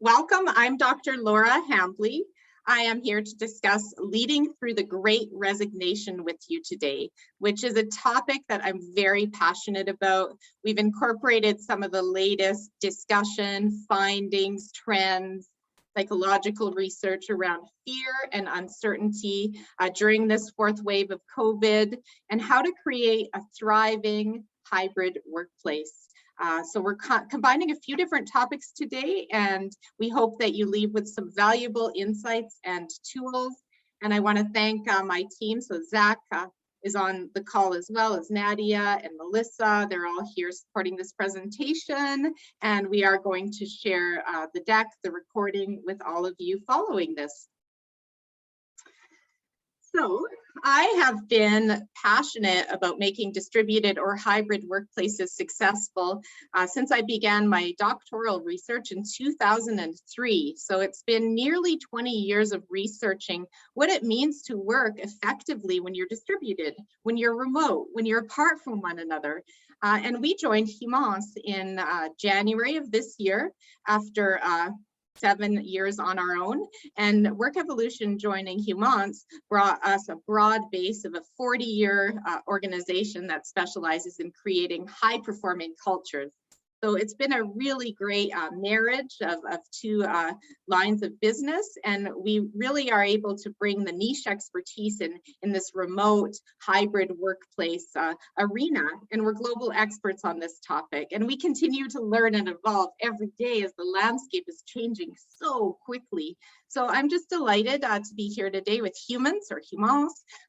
Welcome, I'm Dr. Laura Hambley. I am here to discuss leading through the Great Resignation with you today, which is a topic that I'm very passionate about. We've incorporated some of the latest discussion, findings, trends, psychological research around fear and uncertainty during this fourth wave of COVID, and how to create a thriving hybrid workplace. So we're combining a few different topics today, and we hope that you leave with some valuable insights and tools. And I want to thank my team. So Zach is on the call, as well as Nadia and Melissa. They're all here supporting this presentation, and we are going to share the deck, the recording with all of you following this. So I have been passionate about making distributed or hybrid workplaces successful since I began my doctoral research in 2003. So it's been nearly 20 years of researching what it means to work effectively when you're distributed, when you're remote, when you're apart from one another. And we joined Humans in January of this year after 7 years on our own, and Work Evolution joining Humans brought us a broad base of a 40-year organization that specializes in creating high-performing cultures. So it's been a really great marriage of two lines of business, and we really are able to bring the niche expertise in this remote hybrid workplace arena, and we're global experts on this topic. And we continue to learn and evolve every day as the landscape is changing so quickly. So I'm just delighted to be here today with Humans,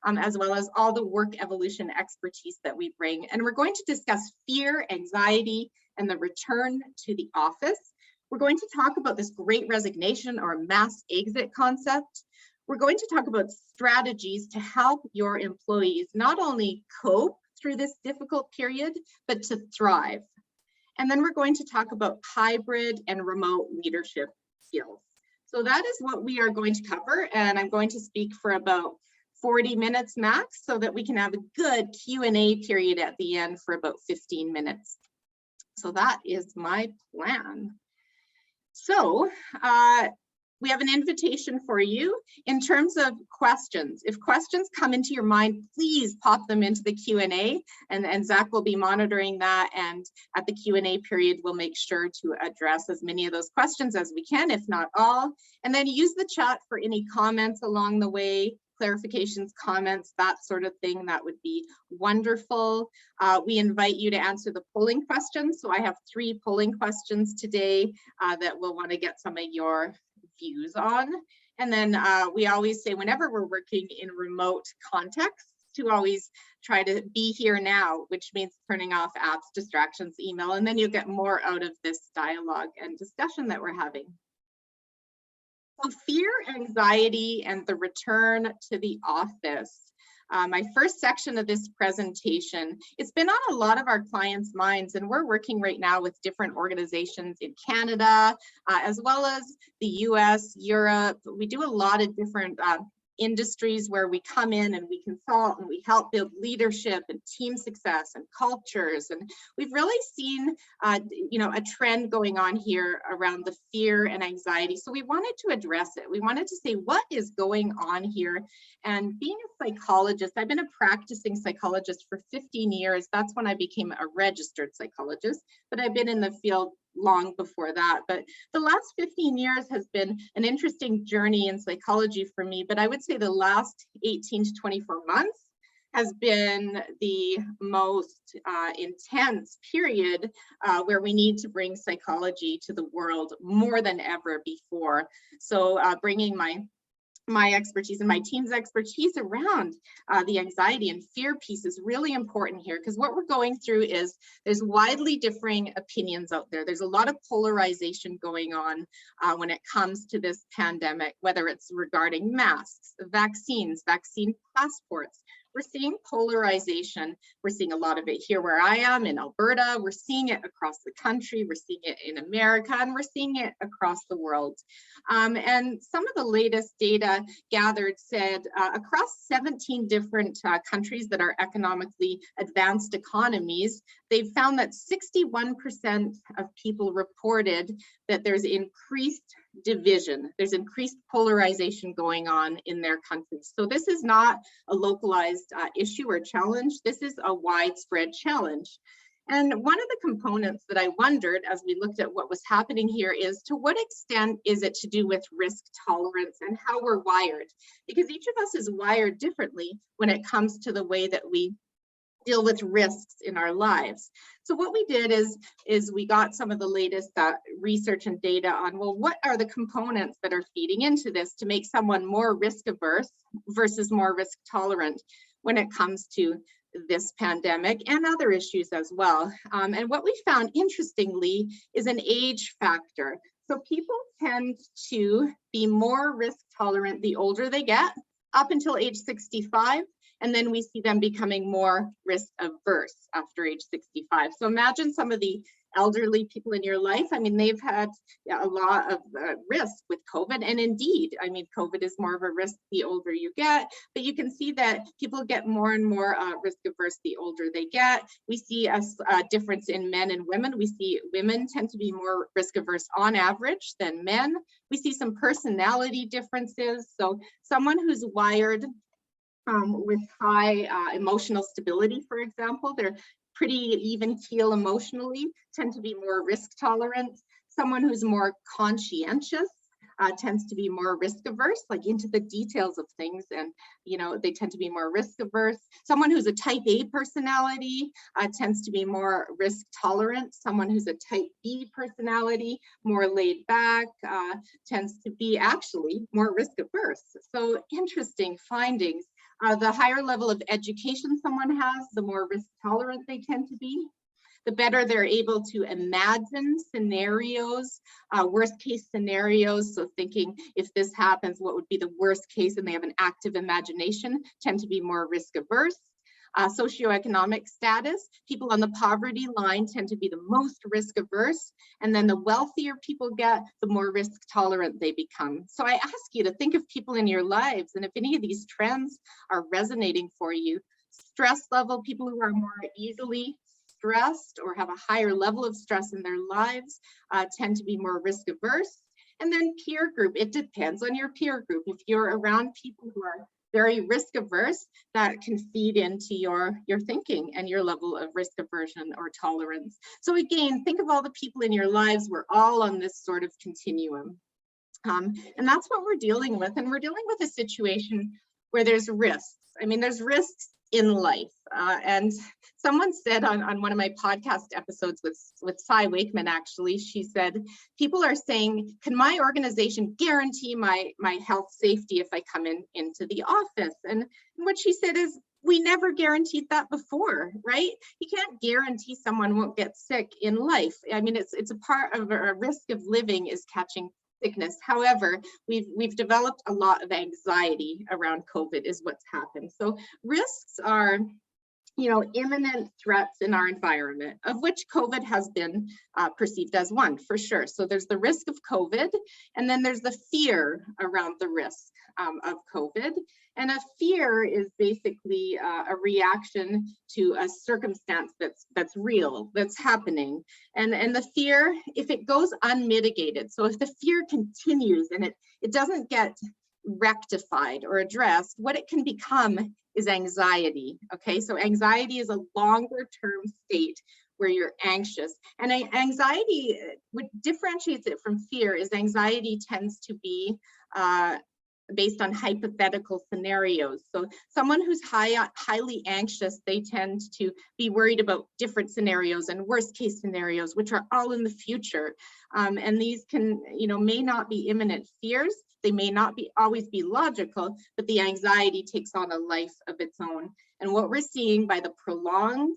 as well as all the Work Evolution expertise that we bring. And we're going to discuss fear, anxiety, and the return to the office. We're going to talk about this Great Resignation or mass exit concept. We're going to talk about strategies to help your employees not only cope through this difficult period, but to thrive. And then we're going to talk about hybrid and remote leadership skills. So that is what we are going to cover, and I'm going to speak for about 40 minutes max so that we can have a good Q&A period at the end for about 15 minutes. So that is my plan. So we have an invitation for you in terms of questions. If questions come into your mind, please pop them into the Q&A, and Zach will be monitoring that. And at the Q&A period, we'll make sure to address as many of those questions as we can, if not all. And then use the chat for any comments along the way, clarifications, comments, that sort of thing. That would be wonderful. We invite you to answer the polling questions. So I have 3 polling questions today that we'll want to get some of your views on. And then we always say, whenever we're working in remote contexts, to always try to be here now, which means turning off apps, distractions, email, and then you'll get more out of this dialogue and discussion that we're having. So fear, anxiety, and the return to the office. My first section of this presentation, it's been on a lot of our clients' minds, and we're working right now with different organizations in Canada, as well as the US, Europe. We do a lot of different industries where we come in and we consult and we help build leadership and team success and cultures. And we've really seen, a trend going on here around the fear and anxiety. So we wanted to address it. We wanted to say, what is going on here? And being a psychologist, I've been a practicing psychologist for 15 years. That's when I became a registered psychologist, but I've been in the field long before that. But the last 15 years has been an interesting journey in psychology for me. But I would say the last 18 to 24 months has been the most intense period where we need to bring psychology to the world more than ever before. So bringing my expertise and my team's expertise around the anxiety and fear piece is really important here, because what we're going through is there's widely differing opinions out there. There's a lot of polarization going on when it comes to this pandemic, whether it's regarding masks, vaccines, vaccine passports. We're seeing polarization. We're seeing a lot of it here where I am in Alberta. We're seeing it across the country. We're seeing it in America, and we're seeing it across the world. And some of the latest data gathered said across 17 different countries that are economically advanced economies, they've found that 61% of people reported that there's increased division, there's increased polarization going on in their countries. So this is not a localized issue or challenge, this is a widespread challenge. And one of the components that I wondered as we looked at what was happening here is, to what extent is it to do with risk tolerance and how we're wired? Because each of us is wired differently when it comes to the way that we deal with risks in our lives. So what we did is we got some of the latest research and data on, well, what are the components that are feeding into this to make someone more risk averse versus more risk tolerant when it comes to this pandemic and other issues as well. And what we found, interestingly, is an age factor. So people tend to be more risk tolerant the older they get, up until age 65. And then we see them becoming more risk averse after age 65. So imagine some of the elderly people in your life. I mean, they've had a lot of risk with COVID. And indeed, I mean, COVID is more of a risk the older you get, but you can see that people get more and more risk averse the older they get. We see a difference in men and women. We see women tend to be more risk averse on average than men. We see some personality differences. So someone who's wired with high emotional stability, for example, they're pretty even keel emotionally, tend to be more risk tolerant. Someone who's more conscientious tends to be more risk averse, like into the details of things, and they tend to be more risk averse. Someone who's a type A personality tends to be more risk tolerant. Someone who's a type B personality, more laid back, tends to be actually more risk averse. So interesting findings. The higher level of education someone has, the more risk tolerant they tend to be. The better they're able to imagine scenarios, worst case scenarios. So thinking, if this happens, what would be the worst case? And they have an active imagination, tend to be more risk averse. Socioeconomic status, people on the poverty line tend to be the most risk averse. And then the wealthier people get, the more risk tolerant they become. So I ask you to think of people in your lives, and if any of these trends are resonating for you. Stress level, people who are more easily stressed or have a higher level of stress in their lives tend to be more risk averse. And then peer group, it depends on your peer group. If you're around people who are very risk averse, that can feed into your thinking and your level of risk aversion or tolerance. So again, think of all the people in your lives. We're all on this sort of continuum. And that's what we're dealing with. And we're dealing with a situation where there's risks. I mean, there's risks in life. And someone said on one of my podcast episodes with Cy Wakeman, actually, she said, people are saying, can my organization guarantee my health safety if I come into the office? And what she said is, we never guaranteed that before, right? You can't guarantee someone won't get sick in life. I mean, it's a part of a risk of living is catching sickness. However, we've developed a lot of anxiety around COVID is what's happened. So risks are, imminent threats in our environment, of which COVID has been perceived as one, for sure. So there's the risk of COVID, and then there's the fear around the risk of COVID. And a fear is basically a reaction to a circumstance that's real, that's happening. And the fear, if it goes unmitigated, so if the fear continues and it doesn't get rectified or addressed, what it can become is anxiety. Okay, so anxiety is a longer term state where you're anxious. And anxiety, what differentiates it from fear is anxiety tends to be based on hypothetical scenarios. So someone who's highly anxious, they tend to be worried about different scenarios and worst case scenarios, which are all in the future. And these can, may not be imminent fears. They may not always be logical, but the anxiety takes on a life of its own. And what we're seeing by the prolonged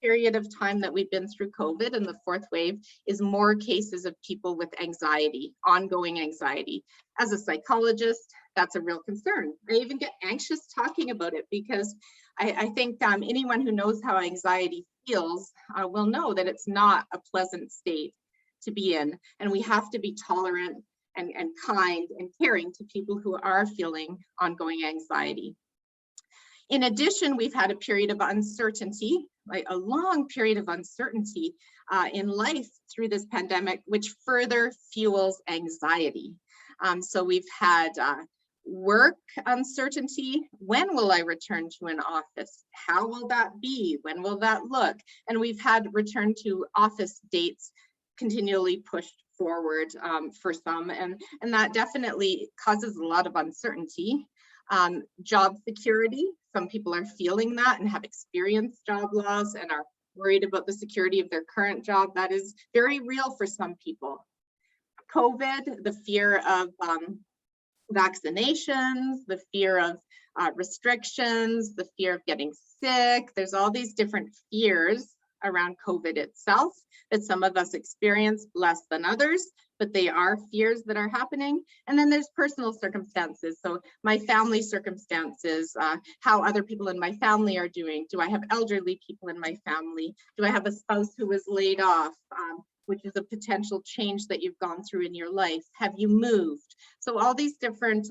period of time that we've been through COVID and the fourth wave is more cases of people with anxiety, ongoing anxiety. As a psychologist, that's a real concern. I even get anxious talking about it because I think anyone who knows how anxiety feels will know that it's not a pleasant state to be in. And we have to be tolerant and kind and caring to people who are feeling ongoing anxiety. In addition, we've had a period of uncertainty like a long period of uncertainty in life through this pandemic, which further fuels anxiety. So we've had work uncertainty. When will I return to an office? How will that be? When will that look? And we've had return to office dates continually pushed forward for some, and that definitely causes a lot of uncertainty. Job security, some people are feeling that and have experienced job loss and are worried about the security of their current job. That is very real for some people. COVID, the fear of vaccinations, the fear of restrictions, the fear of getting sick. There's all these different fears around COVID itself that some of us experience less than others, but they are fears that are happening. And then there's personal circumstances. So my family circumstances, how other people in my family are doing. Do I have elderly people in my family? Do I have a spouse who was laid off? Which is a potential change that you've gone through in your life. Have you moved? So all these different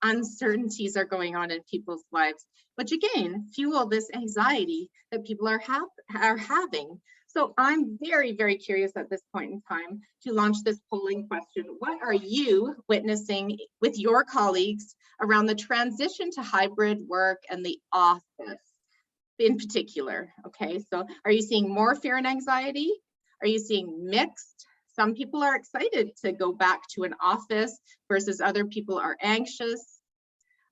uncertainties are going on in people's lives, which again, fuel this anxiety that people are having. So I'm very, very curious at this point in time to launch this polling question. What are you witnessing with your colleagues around the transition to hybrid work and the office in particular? Okay, so are you seeing more fear and anxiety? Are you seeing mixed? Some people are excited to go back to an office versus other people are anxious.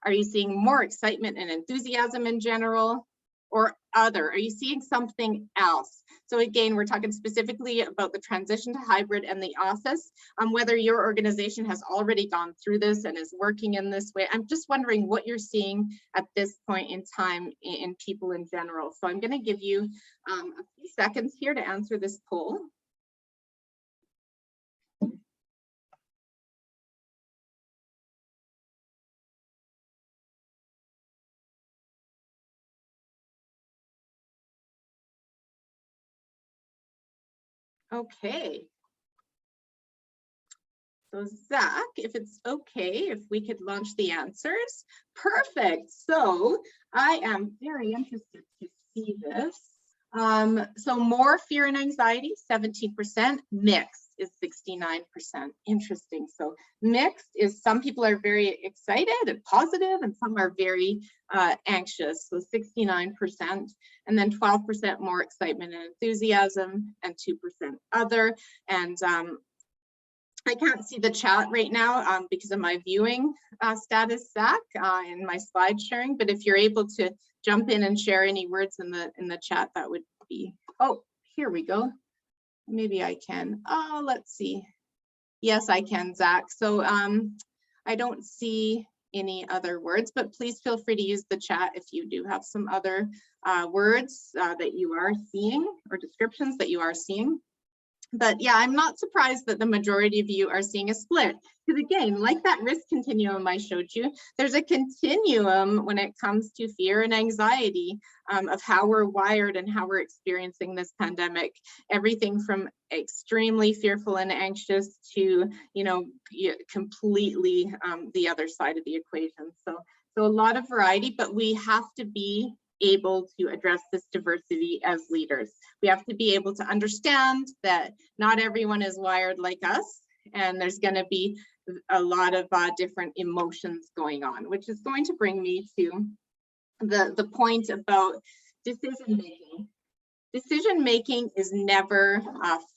Are you seeing more excitement and enthusiasm in general or other? Are you seeing something else? So again, we're talking specifically about the transition to hybrid and the office, whether your organization has already gone through this and is working in this way. I'm just wondering what you're seeing at this point in time in people in general. So I'm going to give you a few seconds here to answer this poll. Okay. So Zach, if it's okay, if we could launch the answers. Perfect. So I am very interested to see this. So more fear and anxiety, 17%, mixed is 69%. Interesting. So mixed is some people are very excited and positive and some are very anxious, so 69%, and then 12% more excitement and enthusiasm and 2% other. And I can't see the chat right now because of my viewing status, Zach, in my slide sharing. But if you're able to jump in and share any words in the chat, that would be. Oh, here we go. Maybe I can. Oh, let's see. Yes, I can, Zach. So I don't see any other words, but please feel free to use the chat if you do have some other words that you are seeing or descriptions that you are seeing. But yeah, I'm not surprised that the majority of you are seeing a split. Because again, like that risk continuum I showed you, there's a continuum when it comes to fear and anxiety of how we're wired and how we're experiencing this pandemic. Everything from extremely fearful and anxious to, you know, completely the other side of the equation. So a lot of variety, but we have to be able to address this diversity as leaders. We have to be able to understand that not everyone is wired like us, and there's going to be a lot of different emotions going on, which is going to bring me to the point about decision making. Decision making is never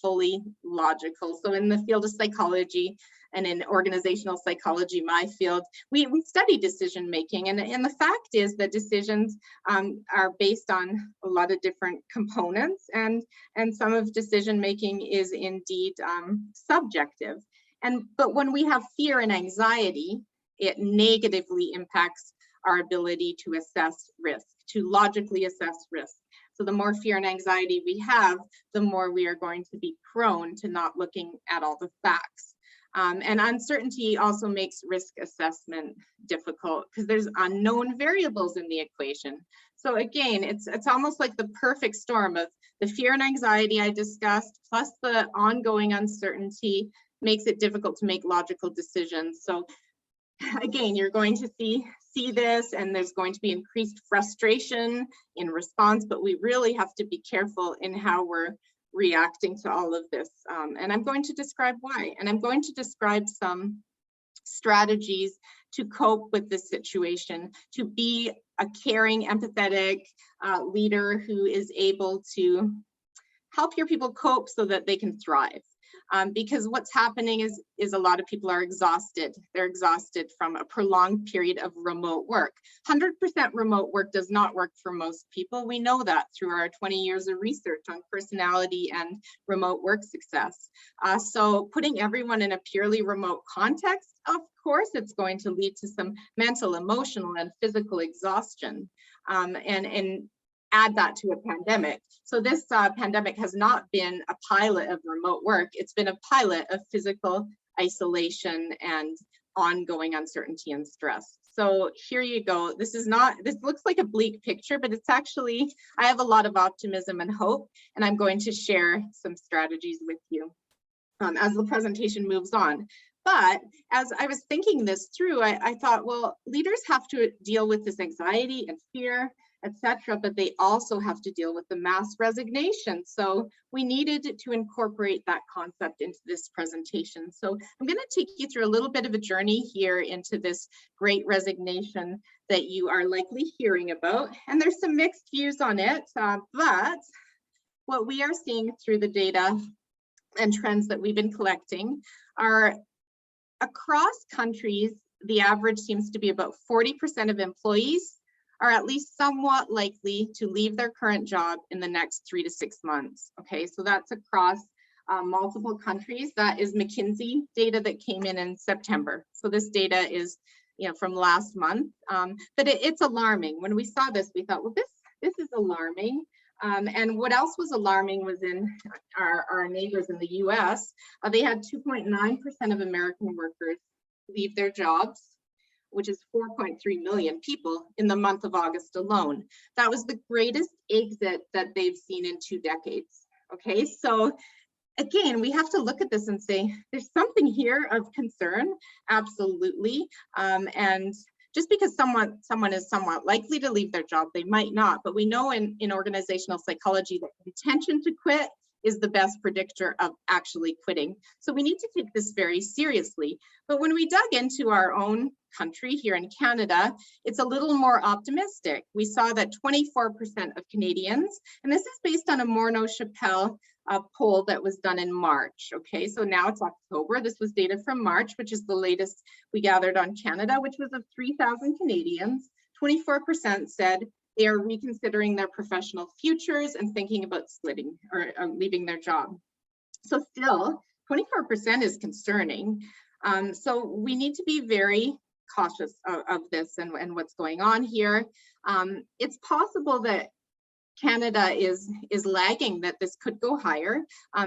fully logical. So in the field of psychology and in organizational psychology, my field, we study decision making. And the fact is that decisions are based on a lot of different components, and some of decision making is indeed subjective. But when we have fear and anxiety, it negatively impacts our ability to assess risk, to logically assess risk. So the more fear and anxiety we have, the more we are going to be prone to not looking at all the facts. And uncertainty also makes risk assessment difficult because there's unknown variables in the equation. So again, it's almost like the perfect storm of the fear and anxiety I discussed, plus the ongoing uncertainty makes it difficult to make logical decisions. So again, you're going to see see this, and there's going to be increased frustration in response, but we really have to be careful in how we're reacting to all of this. And I'm going to describe why, and I'm going to describe some strategies to cope with this situation, to be a caring, empathetic leader who is able to help your people cope so that they can thrive. Because what's happening is a lot of people are exhausted. They're exhausted from a prolonged period of remote work. 100% remote work does not work for most people. We know that through our 20 years of research on personality and remote work success. So putting everyone in a purely remote context, of course, it's going to lead to some mental, emotional, and physical exhaustion. And add that to a pandemic. So this pandemic has not been a pilot of remote work. It's been a pilot of physical isolation and ongoing uncertainty and stress. So here you go. This looks like a bleak picture, but it's actually, I have a lot of optimism and hope, and I'm going to share some strategies with you as the presentation moves on. But as I was thinking this through, I thought, well, leaders have to deal with this anxiety and fear, etc., but they also have to deal with the mass resignation. So we needed to incorporate that concept into this presentation. So I'm going to take you through a little bit of a journey here into this great resignation that you are likely hearing about. And there's some mixed views on it, but what we are seeing through the data and trends that we've been collecting are across countries, the average seems to be about 40% of employees are at least somewhat likely to leave their current job in the next 3 to 6 months. Okay, so that's across multiple countries. That is McKinsey data that came in September. So this data is, from last month, but it's alarming. When we saw this, we thought, well, this is alarming. And what else was alarming was in our neighbors in the US, they had 2.9% of American workers leave their jobs, which is 4.3 million people in the month of August alone. That was the greatest exit that they've seen in 2 decades. Okay, so again, we have to look at this and say, there's something here of concern, absolutely. And just because someone is somewhat likely to leave their job, they might not, but we know in organizational psychology that intention to quit is the best predictor of actually quitting. So we need to take this very seriously. But when we dug into our own country here in Canada, it's a little more optimistic. We saw that 24% of Canadians, and this is based on a Morneau-Chappelle poll that was done in March. Okay, so now it's October. This was data from March, which is the latest we gathered on Canada, which was of 3,000 Canadians. 24% said they are reconsidering their professional futures and thinking about splitting or leaving their job. So still, 24% is concerning. So we need to be very cautious of this and what's going on here. It's possible that Canada is lagging, that this could go higher.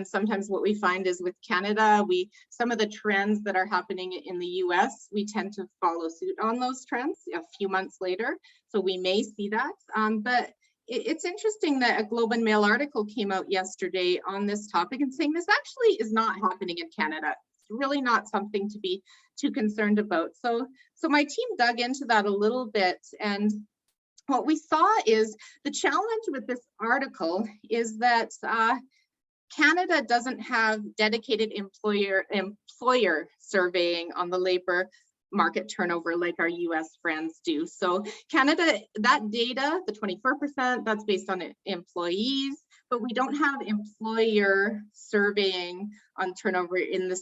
Sometimes what we find is with Canada, some of the trends that are happening in the US, we tend to follow suit on those trends a few months later. So we may see that. But it's interesting that a Globe and Mail article came out yesterday on this topic and saying this actually is not happening in Canada. It's really not something to be too concerned about. So my team dug into that a little bit, and what we saw is the challenge with this article is that Canada doesn't have dedicated employer surveying on the labor market turnover like our US friends do. So Canada, that data, the 24%, that's based on employees, but we don't have employer surveying on turnover in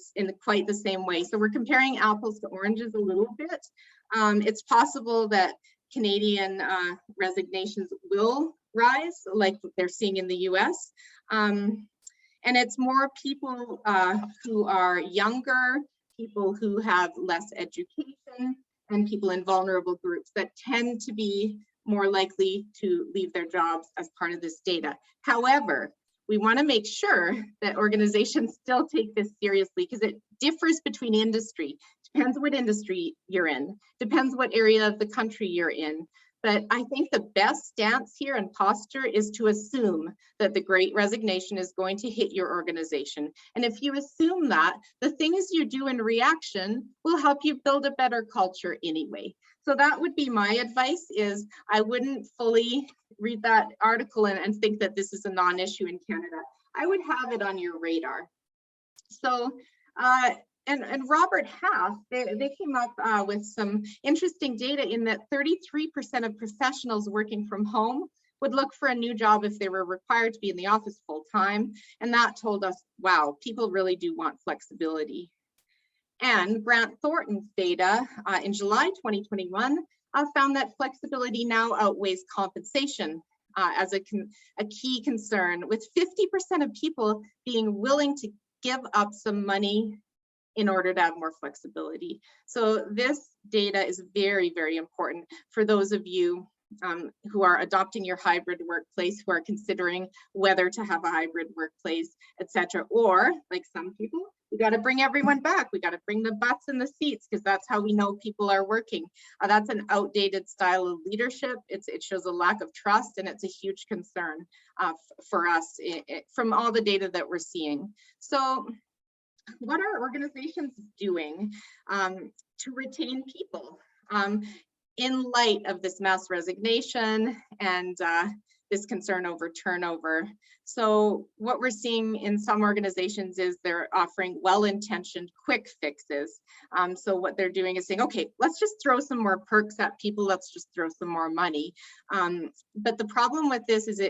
quite the same way. So we're comparing apples to oranges a little bit. It's possible that Canadian resignations will rise like they're seeing in the US. And it's more people who are younger, people who have less education, and people in vulnerable groups that tend to be more likely to leave their jobs as part of this data. However, we want to make sure that organizations still take this seriously because it differs between industry. Depends what industry you're in, depends what area of the country you're in. But I think the best stance here and posture is to assume that the Great Resignation is going to hit your organization. And if you assume that, the things you do in reaction will help you build a better culture anyway. So that would be my advice, is I wouldn't fully read that article and think that this is a non-issue in Canada. I would have it on your radar. So, and Robert Half, they came up with some interesting data in that 33% of professionals working from home would look for a new job if they were required to be in the office full time. And that told us, wow, people really do want flexibility. And Grant Thornton's data in July 2021 found that flexibility now outweighs compensation as a key concern, with 50% of people being willing to give up some money in order to have more flexibility. So this data is very, very important for those of you who are adopting your hybrid workplace, who are considering whether to have a hybrid workplace, etc. Or like some people, we got to bring everyone back. We got to bring the butts in the seats, because that's how we know people are working. That's an outdated style of leadership. It shows a lack of trust, and it's a huge concern for us from all the data that we're seeing. So what are organizations doing to retain people in light of this mass resignation and this concern over turnover? So what we're seeing in some organizations is they're offering well-intentioned quick fixes. So what they're doing is saying, okay, let's just throw some more perks at people, let's just throw some more money. But the problem with this is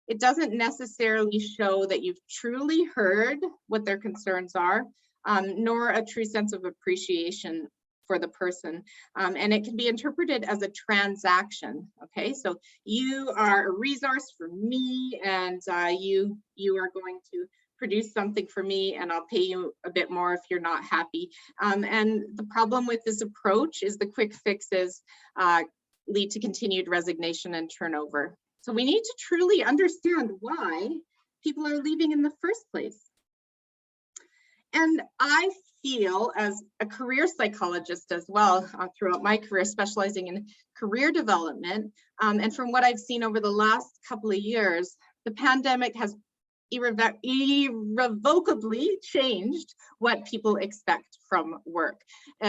it doesn't necessarily show that you've truly heard what their concerns are, nor a true sense of appreciation for the person. And it can be interpreted as a transaction, okay? So you are a resource for me, and you are going to produce something for me, and I'll pay you a bit more if you're not happy. And the problem with this approach is the quick fixes lead to continued resignation and turnover. So we need to truly understand why people are leaving in the first place. And I feel, as a career psychologist as well, throughout my career, specializing in career development, and from what I've seen over the last couple of years, the pandemic has irrevocably changed what people expect from work.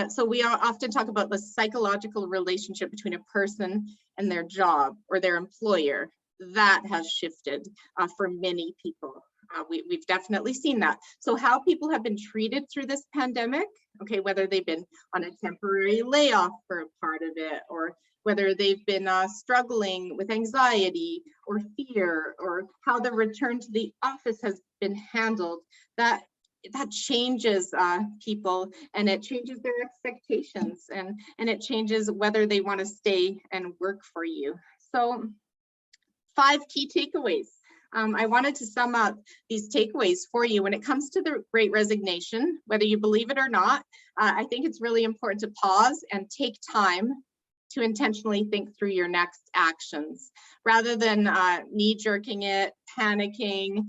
So we often talk about the psychological relationship between a person and their job or their employer. That has shifted for many people. We've definitely seen that. So how people have been treated through this pandemic, okay, whether they've been on a temporary layoff for a part of it, or whether they've been struggling with anxiety or fear, or how the return to the office has been handled, that changes people, and it changes their expectations, and it changes whether they want to stay and work for you. So 5 key takeaways. I wanted to sum up these takeaways for you. When it comes to the Great Resignation, whether you believe it or not, I think it's really important to pause and take time to intentionally think through your next actions, rather than knee-jerking it, panicking,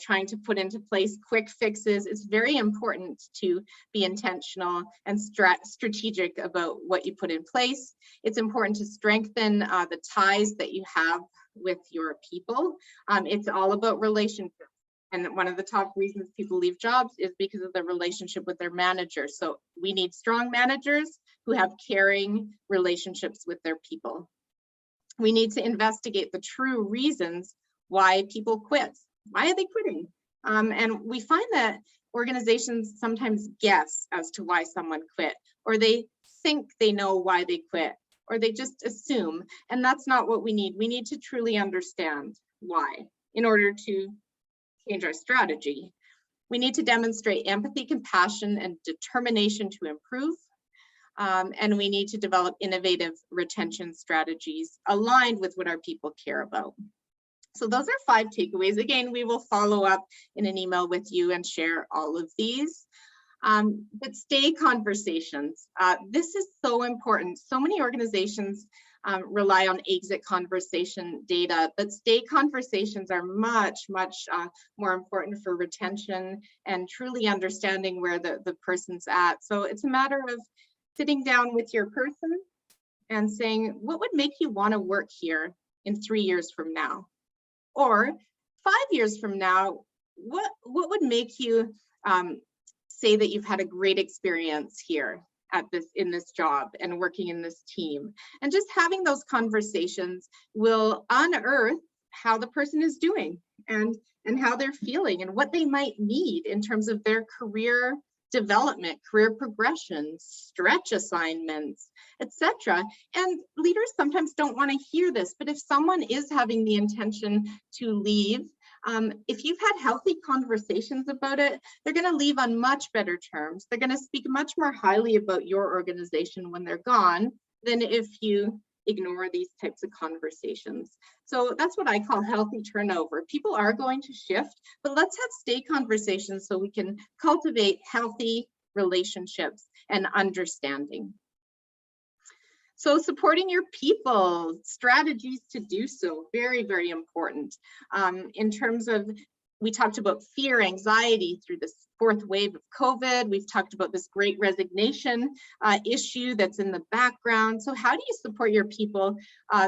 trying to put into place quick fixes. It's very important to be intentional and strategic about what you put in place. It's important to strengthen the ties that you have with your people. It's all about relationships. And one of the top reasons people leave jobs is because of the relationship with their manager. So we need strong managers who have caring relationships with their people. We need to investigate the true reasons why people quit. Why are they quitting? And we find that organizations sometimes guess as to why someone quit, or they think they know why they quit, or they just assume. And that's not what we need. We need to truly understand why in order to change our strategy. We need to demonstrate empathy, compassion, and determination to improve. And we need to develop innovative retention strategies aligned with what our people care about. So those are 5 takeaways. Again, we will follow up in an email with you and share all of these. But stay conversations. This is so important. So many organizations rely on exit conversation data, but stay conversations are much more important for retention and truly understanding where the person's at. So it's a matter of sitting down with your person and saying, what would make you want to work here in 3 years from now? Or 5 years from now, what would make you say that you've had a great experience here in this job and working in this team? And just having those conversations will unearth how the person is doing and how they're feeling and what they might need in terms of their career development, career progression, stretch assignments, etc. And leaders sometimes don't want to hear this, but if someone is having the intention to leave, if you've had healthy conversations about it, they're going to leave on much better terms. They're going to speak much more highly about your organization when they're gone than if you ignore these types of conversations. So that's what I call healthy turnover. People are going to shift, but let's have stay conversations so we can cultivate healthy relationships and understanding. So supporting your people, strategies to do so, very, very important. In terms of, we talked about fear, anxiety through this fourth wave of COVID. We've talked about this great resignation issue that's in the background. So how do you support your people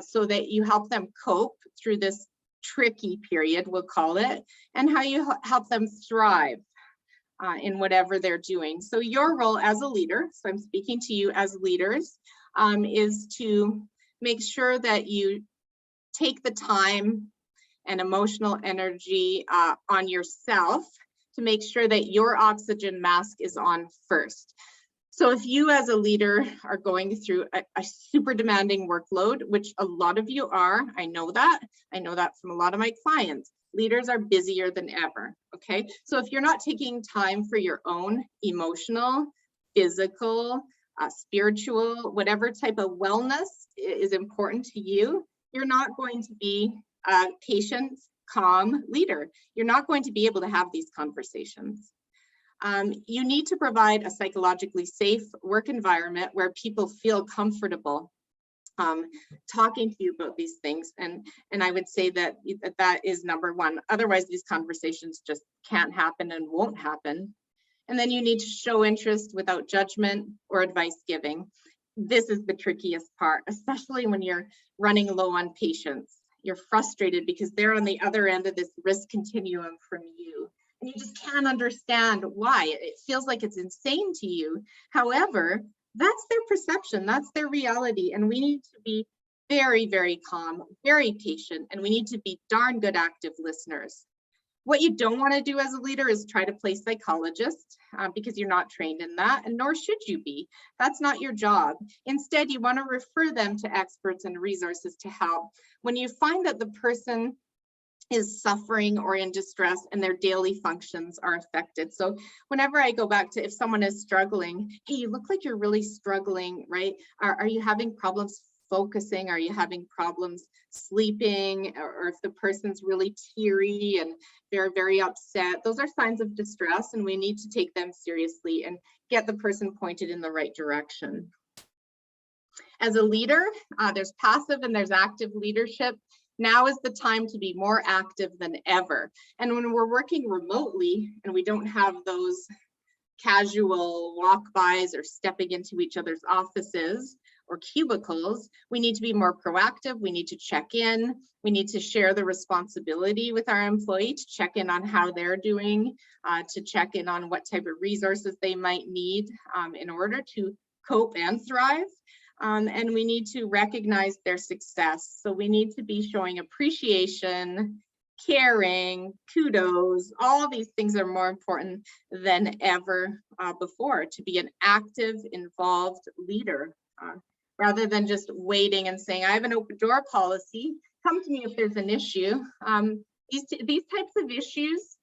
so that you help them cope through this tricky period, we'll call it, and how you help them thrive in whatever they're doing? So your role as a leader, so I'm speaking to you as leaders, is to make sure that you take the time and emotional energy on yourself to make sure that your oxygen mask is on first. So if you as a leader are going through a super demanding workload, which a lot of you are, I know that from a lot of my clients, leaders are busier than ever, okay? So if you're not taking time for your own emotional, physical, spiritual, whatever type of wellness is important to you, you're not going to be a patient, calm leader. You're not going to be able to have these conversations. You need to provide a psychologically safe work environment where people feel comfortable talking to you about these things. And I would say that that is number one. Otherwise, these conversations just can't happen and won't happen. And then you need to show interest without judgment or advice giving. This is the trickiest part, especially when you're running low on patients. You're frustrated because they're on the other end of this risk continuum from you. And you just can't understand why. It feels like it's insane to you. However, that's their perception, that's their reality. And we need to be very, very calm, very patient, and we need to be darn good active listeners. What you don't want to do as a leader is try to play psychologist because you're not trained in that, and nor should you be. That's not your job. Instead, you want to refer them to experts and resources to help. When you find that the person is suffering or in distress and their daily functions are affected. So whenever I go back to, if someone is struggling, hey, you look like you're really struggling, right? Are you having problems focusing? Are you having problems sleeping? Or if the person's really teary and they're very upset, those are signs of distress, and we need to take them seriously and get the person pointed in the right direction. As a leader, there's passive and there's active leadership. Now is the time to be more active than ever. And when we're working remotely and we don't have those casual walk-bys or stepping into each other's offices or cubicles, we need to be more proactive. We need to check in. We need to share the responsibility with our employee to check in on how they're doing, to check in on what type of resources they might need in order to cope and thrive. And we need to recognize their success. So we need to be showing appreciation, caring, kudos. All these things are more important than ever before, to be an active, involved leader, rather than just waiting and saying, I have an open door policy, come to me if there's an issue. These types of issues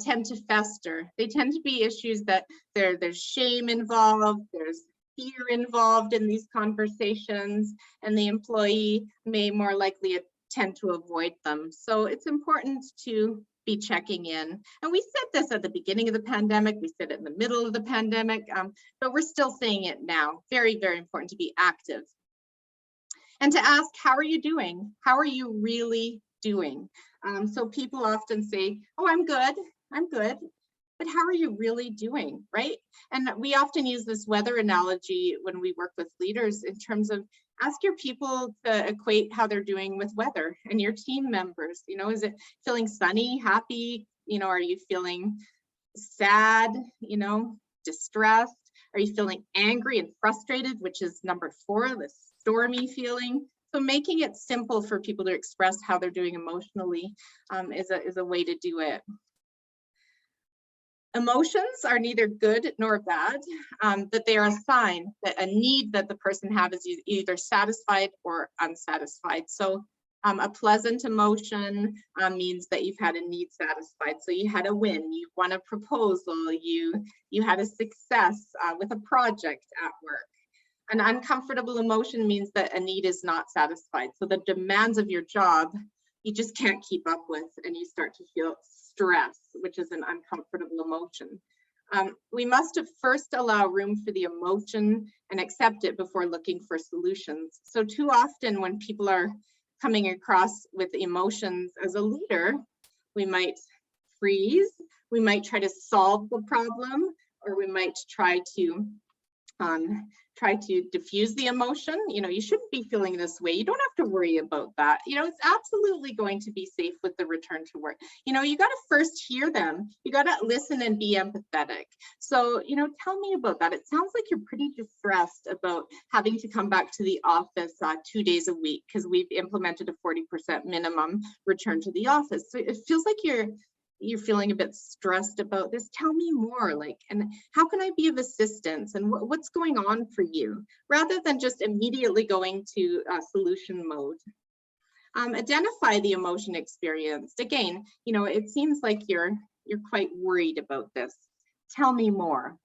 tend to fester. They tend to be issues that there's shame involved, there's fear involved in these conversations, and the employee may more likely tend to avoid them. So it's important to be checking in. And we said this at the beginning of the pandemic, we said it in the middle of the pandemic, but we're still saying it now. Very, very important to be active. And to ask, how are you doing? How are you really doing? So people often say, oh, I'm good, I'm good. but how are you really doing, right? And we often use this weather analogy when we work with leaders in terms of ask your people to equate how they're doing with weather and your team members. You know, is it feeling sunny, happy? You know, are you feeling sad, you know, distressed? Are you feeling angry and frustrated, which is number 4, the stormy feeling? So making it simple for people to express how they're doing emotionally is a way to do it. Emotions are neither good nor bad, but they are a sign that a need that the person has is either satisfied or unsatisfied. So a pleasant emotion means that you've had a need satisfied. So you had a win, you won a proposal, you had a success with a project at work. An uncomfortable emotion means that a need is not satisfied. So the demands of your job, you just can't keep up with, and you start to feel stress, which is an uncomfortable emotion. We must first allow room for the emotion and accept it before looking for solutions. So too often when people are coming across with emotions as a leader, we might freeze, we might try to solve the problem, or we might try to diffuse the emotion. You know, you shouldn't be feeling this way. You don't have to worry about that. You know, it's absolutely going to be safe with the return to work. You know, you got to first hear them. You got to listen and be empathetic. So, you know, tell me about that. It sounds like you're pretty distressed about having to come back to the office 2 days a week because we've implemented a 40% minimum return to the office. So it feels like you're feeling a bit stressed about this. Tell me more, like, and how can I be of assistance, and what's going on for you, rather than just immediately going to solution mode. Identify the emotion experienced. Again, you know, it seems like you're quite worried about this. Tell me more.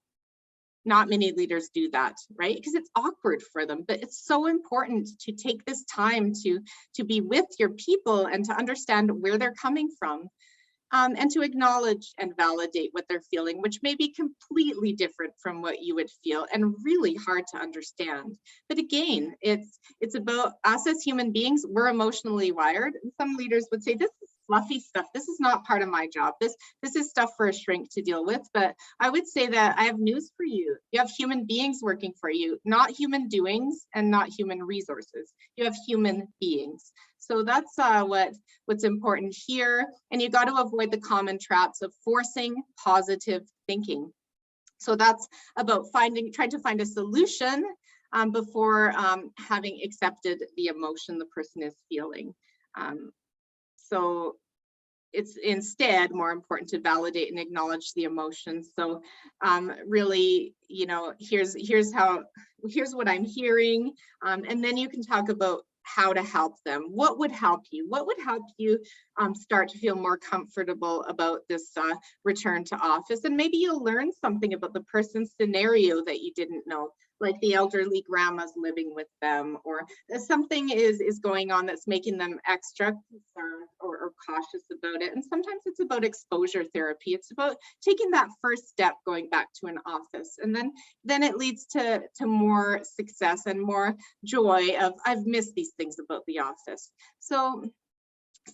Not many leaders do that, right? Because it's awkward for them, but it's so important to take this time to be with your people and to understand where they're coming from. And to acknowledge and validate what they're feeling, which may be completely different from what you would feel and really hard to understand. But again, it's about us as human beings. We're emotionally wired. And some leaders would say, this is fluffy stuff. This is not part of my job. This is stuff for a shrink to deal with. But I would say that I have news for you. You have human beings working for you, not human doings and not human resources. You have human beings. So that's what's important here. And you got to avoid the common traps of forcing positive thinking. So that's about trying to find a solution before having accepted the emotion the person is feeling. So it's instead more important to validate and acknowledge the emotions. So really, you know, here's what I'm hearing, and then you can talk about how to help them. What would help you? What would help you start to feel more comfortable about this return to office? And maybe you'll learn something about the person's scenario that you didn't know, like the elderly grandma's living with them, or something is going on that's making them extra concerned or cautious about it. And sometimes it's about exposure therapy. It's about taking that first step going back to an office. And then it leads to more success and more joy of, I've missed these things about the office. So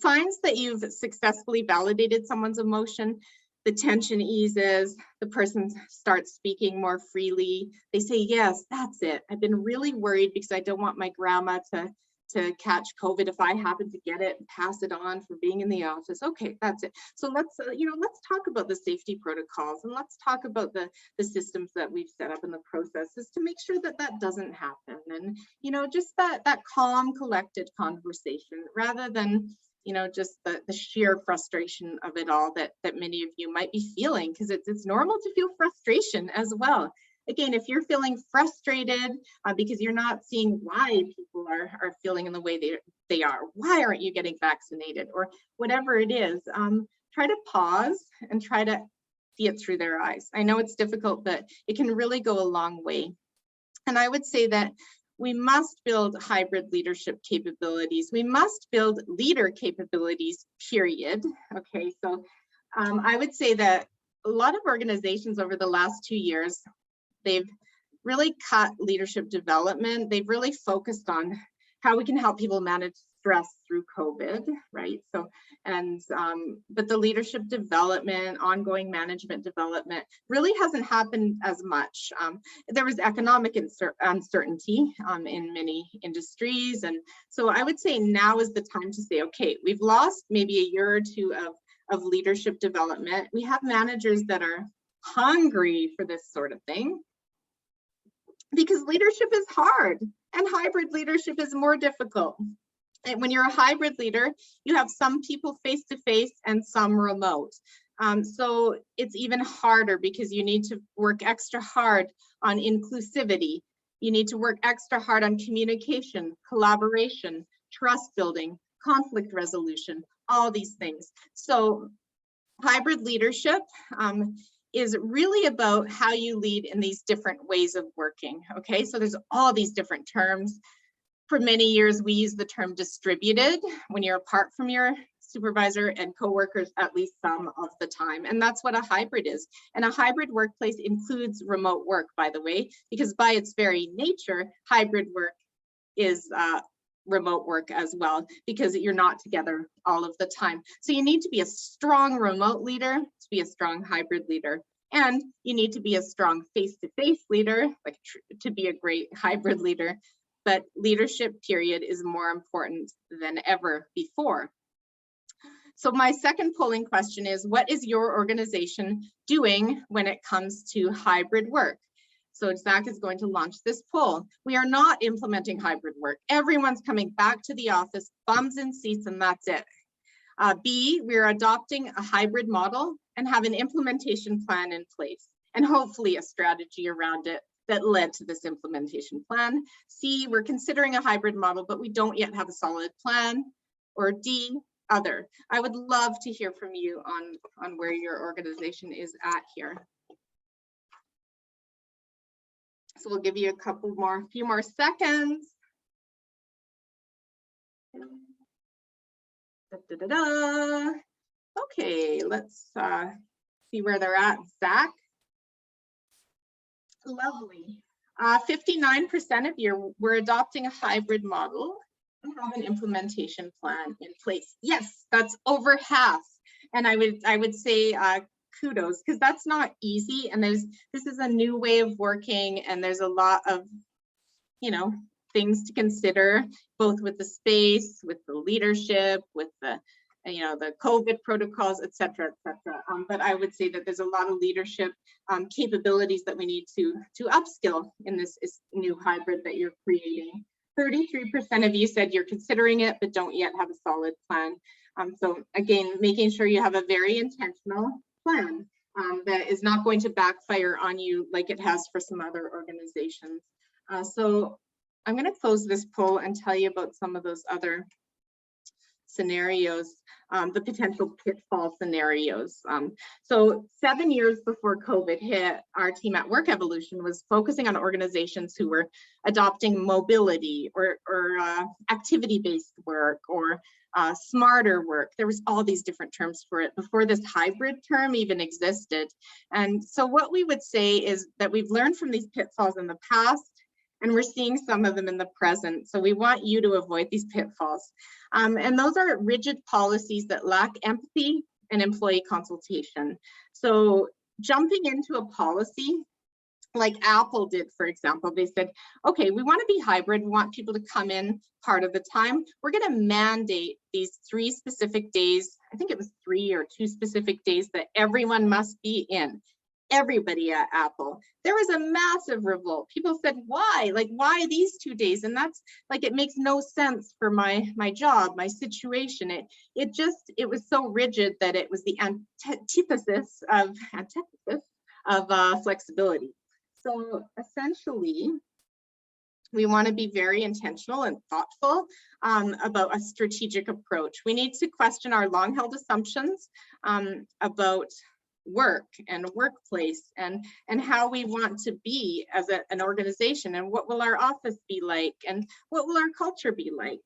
signs that you've successfully validated someone's emotion: the tension eases, the person starts speaking more freely. They say, yes, that's it. I've been really worried because I don't want my grandma to catch COVID if I happen to get it and pass it on for being in the office. Okay, that's it. So let's talk about the safety protocols, and let's talk about the systems that we've set up in the processes to make sure that that doesn't happen. And, you know, just that calm, collected conversation, rather than, you know, just the sheer frustration of it all that many of you might be feeling, because it's normal to feel frustration as well. Again, if you're feeling frustrated because you're not seeing why people are feeling in the way they are, why aren't you getting vaccinated, or whatever it is, try to pause and try to see it through their eyes. I know it's difficult, but it can really go a long way. And I would say that we must build hybrid leadership capabilities. We must build leader capabilities, period. Okay, so I would say that a lot of organizations over the last 2 years, they've really cut leadership development. They've really focused on how we can help people manage stress through COVID, right? So, and but the leadership development, ongoing management development really hasn't happened as much. There was economic uncertainty in many industries. And so I would say now is the time to say, okay, we've lost maybe a year or two of leadership development. We have managers that are hungry for this sort of thing, because leadership is hard and hybrid leadership is more difficult. And when you're a hybrid leader, you have some people face to face and some remote. So it's even harder because you need to work extra hard on inclusivity. You need to work extra hard on communication, collaboration, trust building, conflict resolution, all these things. So hybrid leadership is really about how you lead in these different ways of working. Okay, so there's all these different terms. For many years, we use the term distributed when you're apart from your supervisor and coworkers at least some of the time. And that's what a hybrid is. And a hybrid workplace includes remote work, by the way, because by its very nature, hybrid work is remote work as well, because you're not together all of the time. So you need to be a strong remote leader to be a strong hybrid leader. And you need to be a strong face-to-face leader, like to be a great hybrid leader. But leadership, period, is more important than ever before. So my second polling question is, what is your organization doing when it comes to hybrid work? So Zach is going to launch this poll. We are not implementing hybrid work. Everyone's coming back to the office, bums in seats, and that's it. B, we're adopting a hybrid model and have an implementation plan in place, and hopefully a strategy around it that led to this implementation plan. C, we're considering a hybrid model, but we don't yet have a solid plan. Or D, other. I would love to hear from you on where your organization is at here. So we'll give you a few more seconds. Okay, let's see where they're at. Zach. Lovely. 59% of you were adopting a hybrid model and have an implementation plan in place. Yes, that's over half. And I would say kudos, because that's not easy. And this is a new way of working, and there's a lot of, things to consider, both with the space, with the leadership, with the the COVID protocols, et cetera, et cetera. But I would say that there's a lot of leadership capabilities that we need to upskill in this new hybrid that you're creating. 33% of you said you're considering it, but don't yet have a solid plan. So again, making sure you have a very intentional plan that is not going to backfire on you like it has for some other organizations. So I'm going to close this poll and tell you about some of those other scenarios, the potential pitfall scenarios. So 7 years before COVID hit, our team at Work Evolution was focusing on organizations who were adopting mobility or activity-based work or smarter work. There was all these different terms for it before this hybrid term even existed. And so what we would say is that we've learned from these pitfalls in the past, and we're seeing some of them in the present. So we want you to avoid these pitfalls. And those are rigid policies that lack empathy and employee consultation. So jumping into a policy like Apple did, for example, they said, okay, we want to be hybrid. We want people to come in part of the time. We're going to mandate these 3 specific days. I think it was 3 or 2 specific days that everyone must be in. Everybody at Apple. There was a massive revolt. People said, why? Like, why these 2 days? And that's like, it makes no sense for my job, my situation. It was so rigid that it was the antithesis of flexibility. So essentially, we want to be very intentional and thoughtful about a strategic approach. We need to question our long-held assumptions about work and workplace and how we want to be as an organization, and what will our office be like, and what will our culture be like.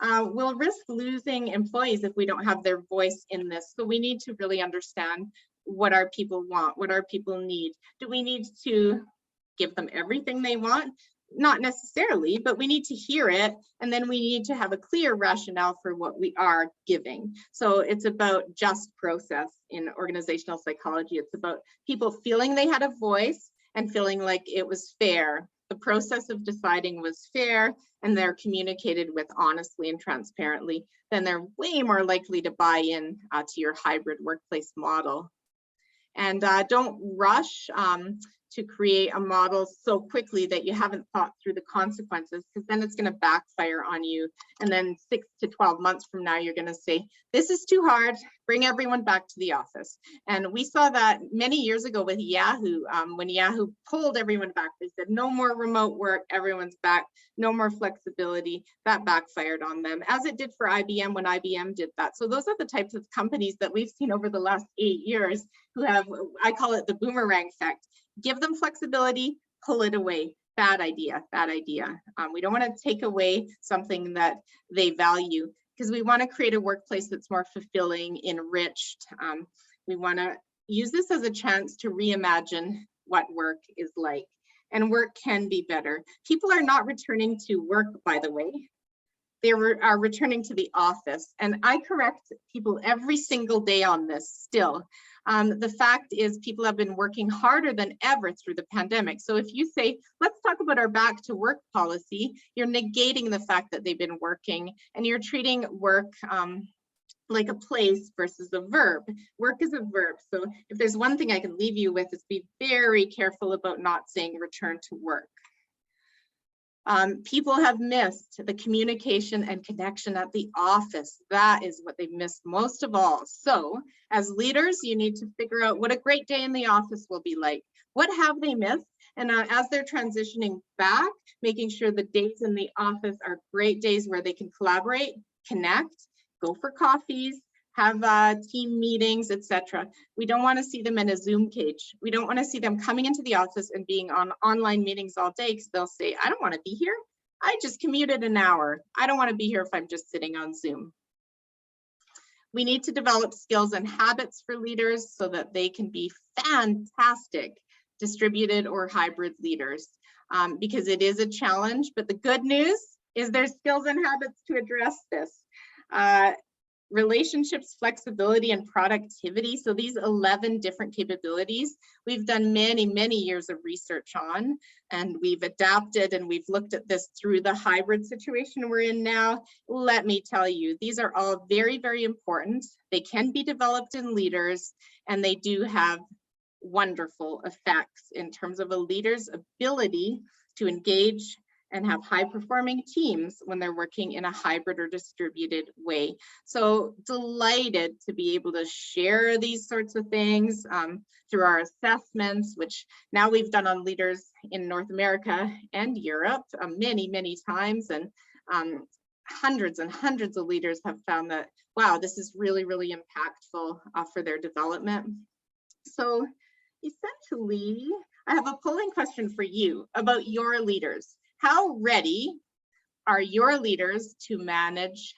We'll risk losing employees if we don't have their voice in this. So we need to really understand what our people want, what our people need. Do we need to give them everything they want? Not necessarily, but we need to hear it, and then we need to have a clear rationale for what we are giving. So it's about just process in organizational psychology. It's about people feeling they had a voice and feeling like it was fair. The process of deciding was fair, and they're communicated with honestly and transparently, then they're way more likely to buy in to your hybrid workplace model. And don't rush to create a model so quickly that you haven't thought through the consequences, because then it's going to backfire on you. And then 6 to 12 months from now, you're going to say, this is too hard, bring everyone back to the office. And we saw that many years ago with Yahoo. When Yahoo pulled everyone back, they said, no more remote work, everyone's back, no more flexibility. That backfired on them, as it did for IBM when IBM did that. So those are the types of companies that we've seen over the last 8 years who have, I call it the boomerang effect. Give them flexibility, pull it away. Bad idea, bad idea. We don't want to take away something that they value, because we want to create a workplace that's more fulfilling, enriched. We want to use this as a chance to reimagine what work is like. And work can be better. People are not returning to work, by the way. They are returning to the office. And I correct people every single day on this still. The fact is, people have been working harder than ever through the pandemic. So if you say, let's talk about our back to work policy, you're negating the fact that they've been working, and you're treating work like a place versus a verb. Work is a verb. So if there's one thing I can leave you with, is be very careful about not saying return to work. People have missed the communication and connection at the office. That is what they've missed most of all. So as leaders, you need to figure out what a great day in the office will be like. What have they missed? And as they're transitioning back, making sure the days in the office are great days where they can collaborate, connect, go for coffees, have team meetings, etc. We don't want to see them in a Zoom cage. We don't want to see them coming into the office and being on online meetings all day, because they'll say, I don't want to be here. I just commuted an hour. I don't want to be here if I'm just sitting on Zoom. We need to develop skills and habits for leaders so that they can be fantastic distributed or hybrid leaders, because it is a challenge. But the good news is there's skills and habits to address this. Relationships, flexibility, and productivity. So these 11 different capabilities, we've done many, many years of research on, and we've adapted and we've looked at this through the hybrid situation we're in now. Let me tell you, these are all very, very important. They can be developed in leaders, and they do have wonderful effects in terms of a leader's ability to engage and have high-performing teams when they're working in a hybrid or distributed way. So delighted to be able to share these sorts of things through our assessments, which now we've done on leaders in North America and Europe many, many times. And hundreds and hundreds of leaders have found that, wow, this is really, really impactful for their development. So essentially, I have a polling question for you about your leaders. How ready are your leaders to manage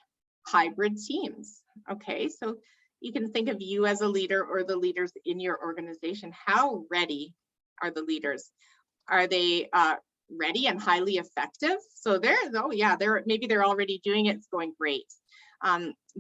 hybrid teams? Okay, so you can think of you as a leader or the leaders in your organization. How ready are the leaders? Are they ready and highly effective? So maybe they're already doing it, it's going great.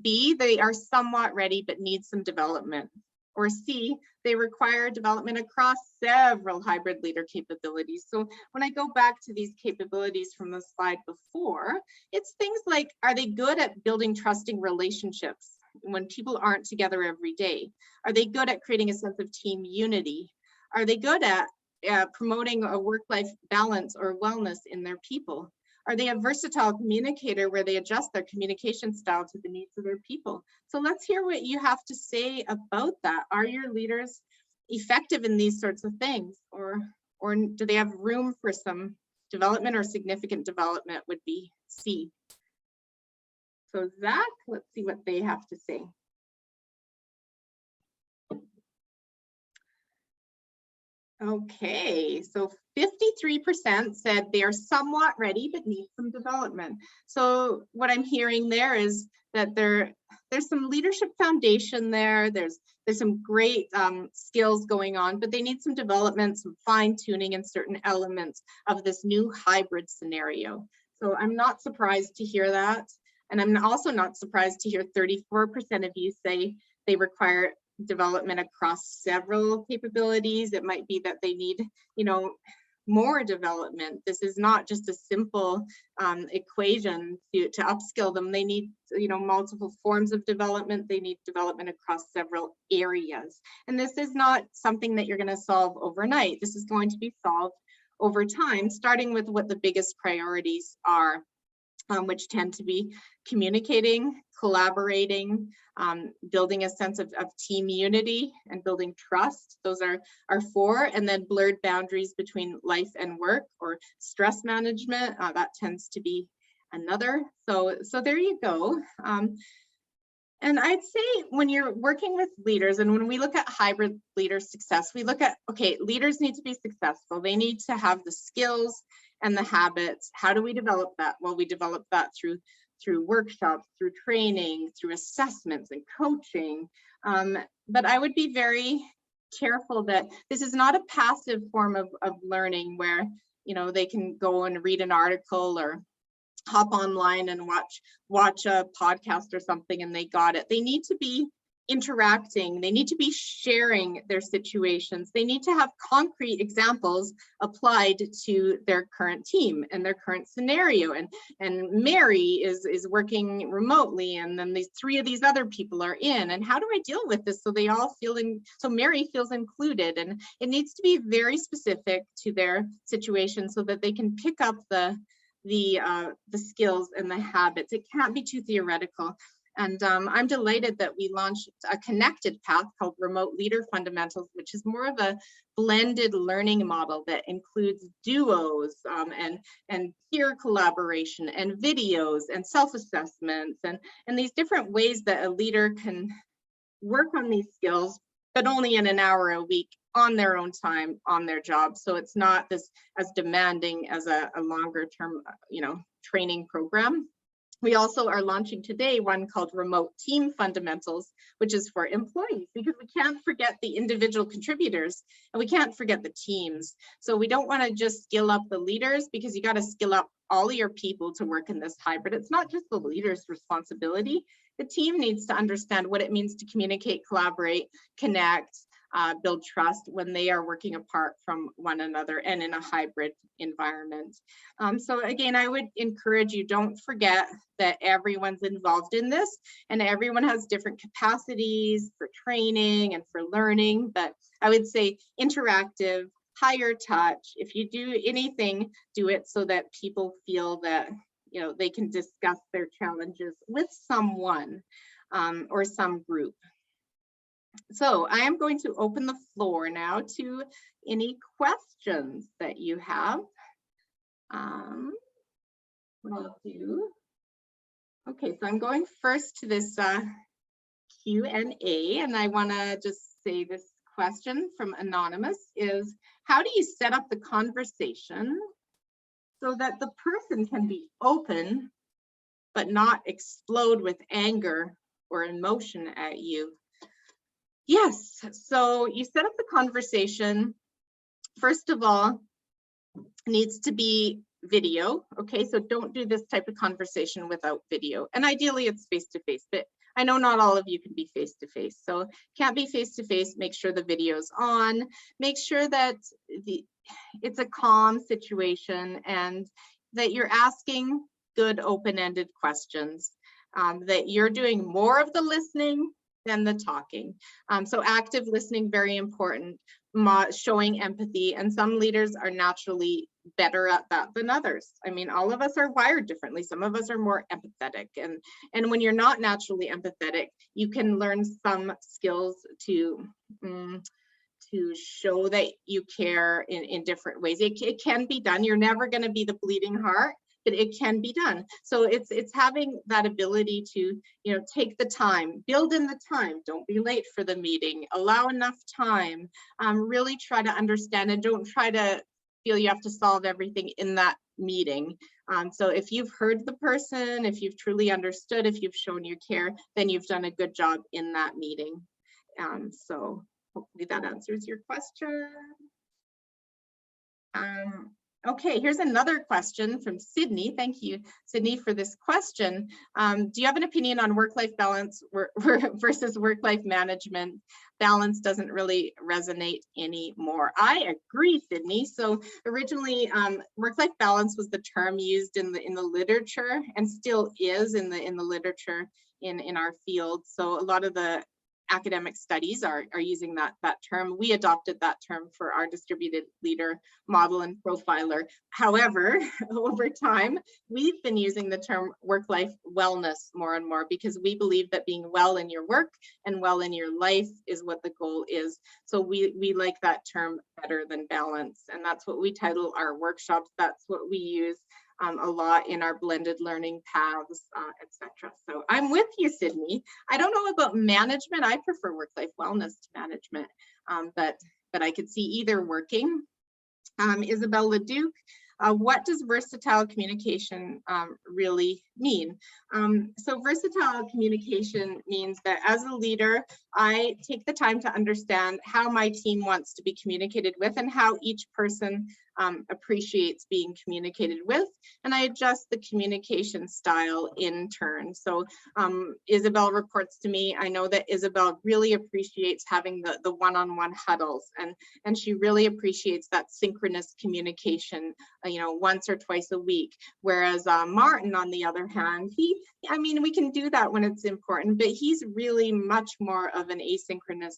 B, they are somewhat ready but need some development. Or C, they require development across several hybrid leader capabilities. So when I go back to these capabilities from the slide before, it's things like, are they good at building trusting relationships when people aren't together every day? Are they good at creating a sense of team unity? Are they good at promoting a work-life balance or wellness in their people? Are they a versatile communicator where they adjust their communication style to the needs of their people? So let's hear what you have to say about that. Are your leaders effective in these sorts of things, or do they have room for some development, or significant development would be C. So Zach, let's see what they have to say. Okay, so 53% said they are somewhat ready but need some development. So what I'm hearing there is that there's some leadership foundation there. There's some great skills going on, but they need some development, some fine tuning in certain elements of this new hybrid scenario. So I'm not surprised to hear that. And I'm also not surprised to hear 34% of you say they require development across several capabilities. It might be that they need, more development. This is not just a simple equation to upskill them. They need, multiple forms of development. They need development across several areas. And this is not something that you're going to solve overnight. This is going to be solved over time, starting with what the biggest priorities are. Which tend to be communicating, collaborating, building a sense of team unity and building trust. Those are 4, and then blurred boundaries between life and work, or stress management, that tends to be another. So there you go. And I'd say when you're working with leaders, and when we look at hybrid leader success, we look at, okay, leaders need to be successful. They need to have the skills and the habits. How do we develop that? Well, we develop that through workshops, through training, through assessments and coaching. But I would be very careful that this is not a passive form of learning where, they can go and read an article or hop online and watch a podcast or something and they got it. They need to be interacting. They need to be sharing their situations. They need to have concrete examples applied to their current team and their current scenario. And Mary is working remotely, and then these 3 of these other people are in. And how do I deal with this so they all feel so Mary feels included? And it needs to be very specific to their situation so that they can pick up the skills and the habits. It can't be too theoretical. And I'm delighted that we launched a connected path called Remote Leader Fundamentals, which is more of a blended learning model that includes duos and peer collaboration and videos and self-assessments and these different ways that a leader can work on these skills, but only in an hour a week on their own time, on their job. So it's not this as demanding as a longer term, training program. We also are launching today one called Remote Team Fundamentals, which is for employees, because we can't forget the individual contributors and we can't forget the teams. So we don't want to just skill up the leaders, because you got to skill up all of your people to work in this hybrid. It's not just the leader's responsibility. The team needs to understand what it means to communicate, collaborate, connect, build trust when they are working apart from one another and in a hybrid environment. So again, I would encourage you, don't forget that everyone's involved in this and everyone has different capacities for training and for learning, but I would say interactive, higher touch. If you do anything, do it so that people feel that they can discuss their challenges with someone or some group. So I am going to open the floor now to any questions that you have. What I'll do. Okay, so I'm going first to this Q&A, and I want to just say this question from Anonymous is, how do you set up the conversation so that the person can be open but not explode with anger or emotion at you? Yes, so you set up the conversation. First of all, needs to be video. Okay, so don't do this type of conversation without video. And ideally it's face-to-face, but I know not all of you can be face-to-face. So can't be face-to-face, make sure the video's on, make sure that it's a calm situation and that you're asking good open-ended questions, that you're doing more of the listening than the talking. So active listening, very important, showing empathy, and some leaders are naturally better at that than others. I mean, all of us are wired differently. Some of us are more empathetic, and when you're not naturally empathetic, you can learn some skills to show that you care in different ways. It can be done. You're never going to be the bleeding heart, but it can be done. So it's having that ability to, take the time, build in the time, don't be late for the meeting, allow enough time, really try to understand, and don't try to feel you have to solve everything in that meeting. So if you've heard the person, if you've truly understood, if you've shown your care, then you've done a good job in that meeting. So hopefully that answers your question. Okay, here's another question from Sydney. Thank you, Sydney, for this question. Do you have an opinion on work-life balance versus work-life management? Balance doesn't really resonate anymore. I agree, Sydney. So originally, work-life balance was the term used in the literature, and still is in the literature in our field. So a lot of the academic studies are using that term. We adopted that term for our distributed leader model and profiler. However, over time, we've been using the term work-life wellness more and more, because we believe that being well in your work and well in your life is what the goal is. So we like that term better than balance, and that's what we title our workshops. That's what we use a lot in our blended learning paths, etc. So I'm with you, Sydney. I don't know about management. I prefer work-life wellness to management, but I could see either working. Isabel Leduc, what does versatile communication really mean? So versatile communication means that as a leader, I take the time to understand how my team wants to be communicated with and how each person appreciates being communicated with, and I adjust the communication style in turn. So Isabel reports to me. I know that Isabel really appreciates having the one-on-one huddles, and she really appreciates that synchronous communication, once or twice a week. Whereas Martin, on the other hand, we can do that when it's important, but he's really much more of an asynchronous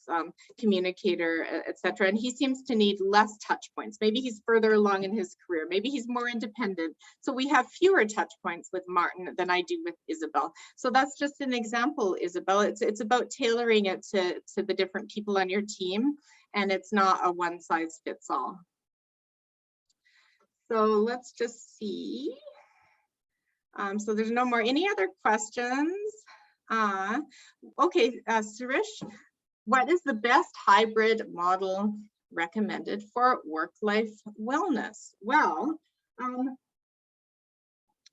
communicator, etc. And he seems to need less touch points. Maybe he's further along in his career. Maybe he's more independent. So we have fewer touch points with Martin than I do with Isabel. So that's just an example, Isabel. It's about tailoring it to the different people on your team, and it's not a one size fits all. So let's just see. So there's no more. Any other questions? Okay, Suresh, what is the best hybrid model recommended for work-life wellness? Well,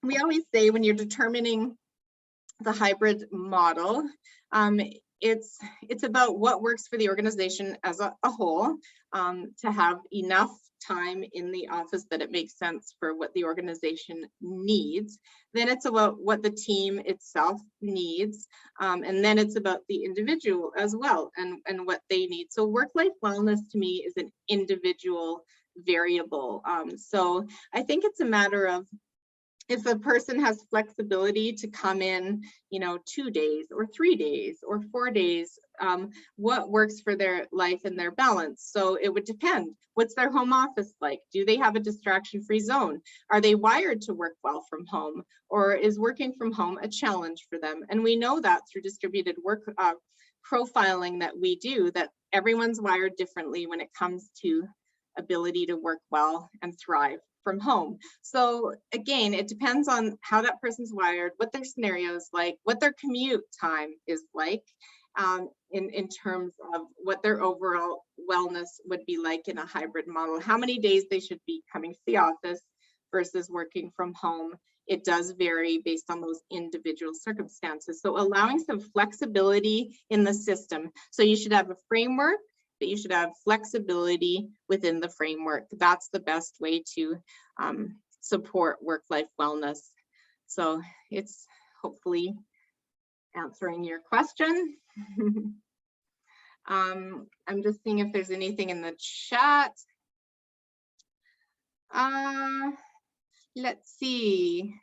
we always say when you're determining the hybrid model, it's about what works for the organization as a whole, to have enough time in the office that it makes sense for what the organization needs. Then it's about what the team itself needs, and then it's about the individual as well, and what they need. So work-life wellness to me is an individual variable. So I think it's a matter of, if a person has flexibility to come in, 2 days or 3 days or 4 days, what works for their life and their balance? So it would depend. What's their home office like? Do they have a distraction-free zone? Are they wired to work well from home? Or is working from home a challenge for them? And we know that through distributed work profiling that we do, that everyone's wired differently when it comes to ability to work well and thrive from home. So again, it depends on how that person's wired, what their scenario is like, what their commute time is like, in terms of what their overall wellness would be like in a hybrid model, how many days they should be coming to the office versus working from home. It does vary based on those individual circumstances. So allowing some flexibility in the system. So you should have a framework, but you should have flexibility within the framework. That's the best way to support work-life wellness. So it's hopefully answering your question. I'm just seeing if there's anything in the chat. Let's see.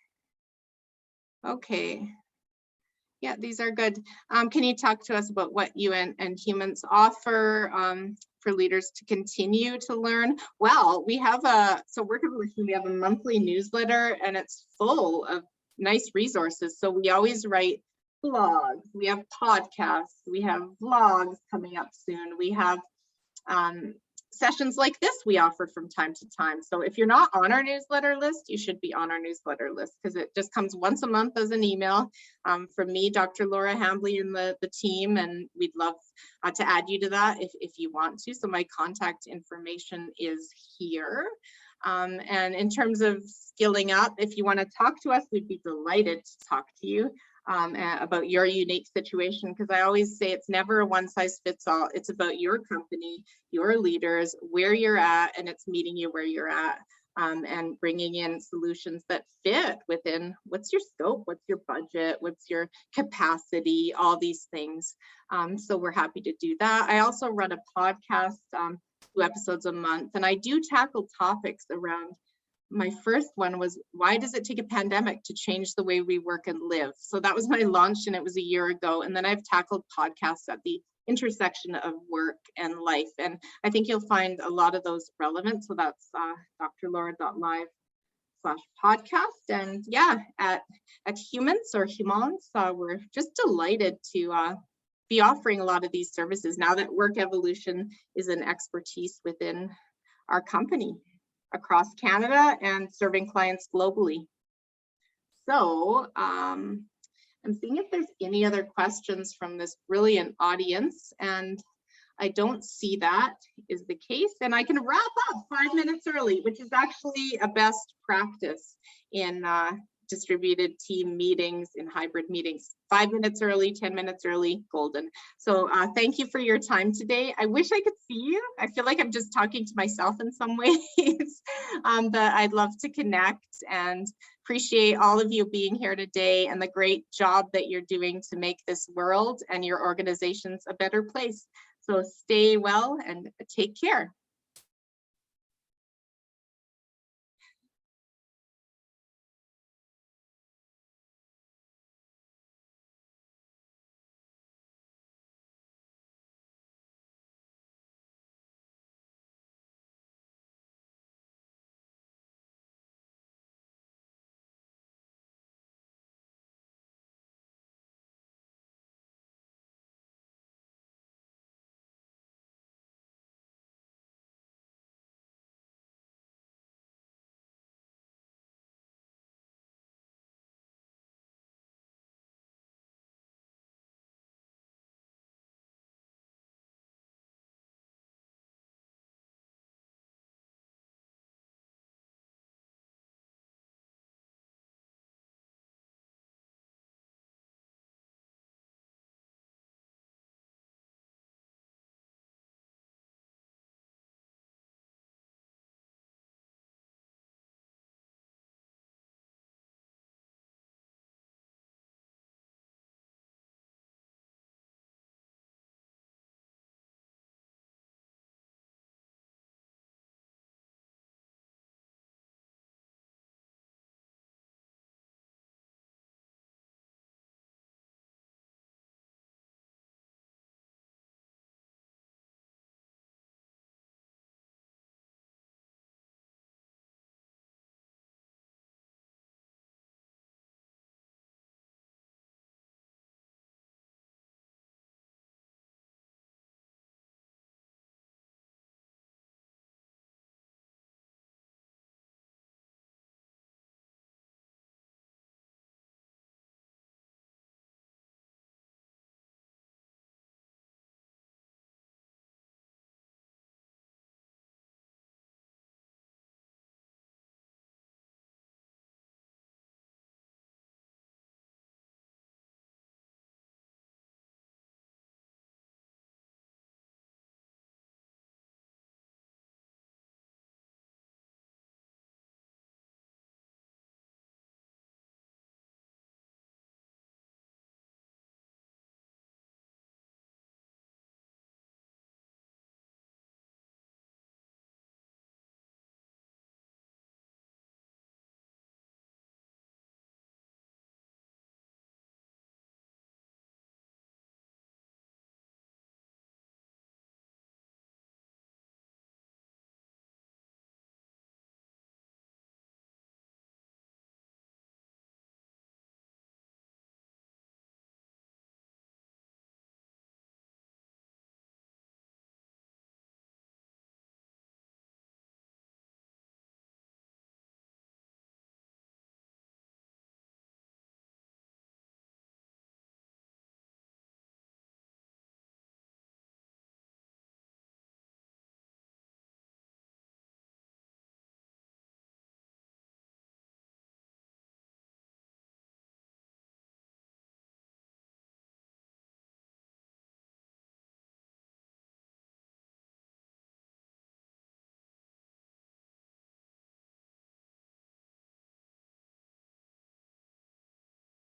Okay. Yeah, these are good. Can you talk to us about what you and Humans offer for leaders to continue to learn? Well, we have Work Evolution, we have a monthly newsletter, and it's full of nice resources. So we always write blogs, we have podcasts, we have vlogs coming up soon. We have sessions like this we offer from time to time. So if you're not on our newsletter list, you should be on our newsletter list, because it just comes once a month as an email from me, Dr. Laura Hambley, and the team, and we'd love to add you to that if you want to. So my contact information is here. And in terms of skilling up, if you want to talk to us, we'd be delighted to talk to you about your unique situation, because I always say it's never a one size fits all. It's about your company, your leaders, where you're at, and it's meeting you where you're at, and bringing in solutions that fit within what's your scope, what's your budget, what's your capacity, all these things. So we're happy to do that. I also run a podcast, 2 episodes a month, and I do tackle topics around. My first one was, why does it take a pandemic to change the way we work and live? So that was my launch, and it was a year ago. And then I've tackled podcasts at the intersection of work and life. And I think you'll find a lot of those relevant. So that's drlaura.live/podcast. And yeah, at Humans or Humans, we're just delighted to be offering a lot of these services now that work evolution is an expertise within our company across Canada and serving clients globally. So I'm seeing if there's any other questions from this brilliant audience, and I don't see that is the case. And I can wrap up 5 minutes early, which is actually a best practice in distributed team meetings, in hybrid meetings. 5 minutes early, 10 minutes early, golden. So thank you for your time today. I wish I could see you. I feel like I'm just talking to myself in some ways, but I'd love to connect, and appreciate all of you being here today and the great job that you're doing to make this world and your organizations a better place. So stay well and take care.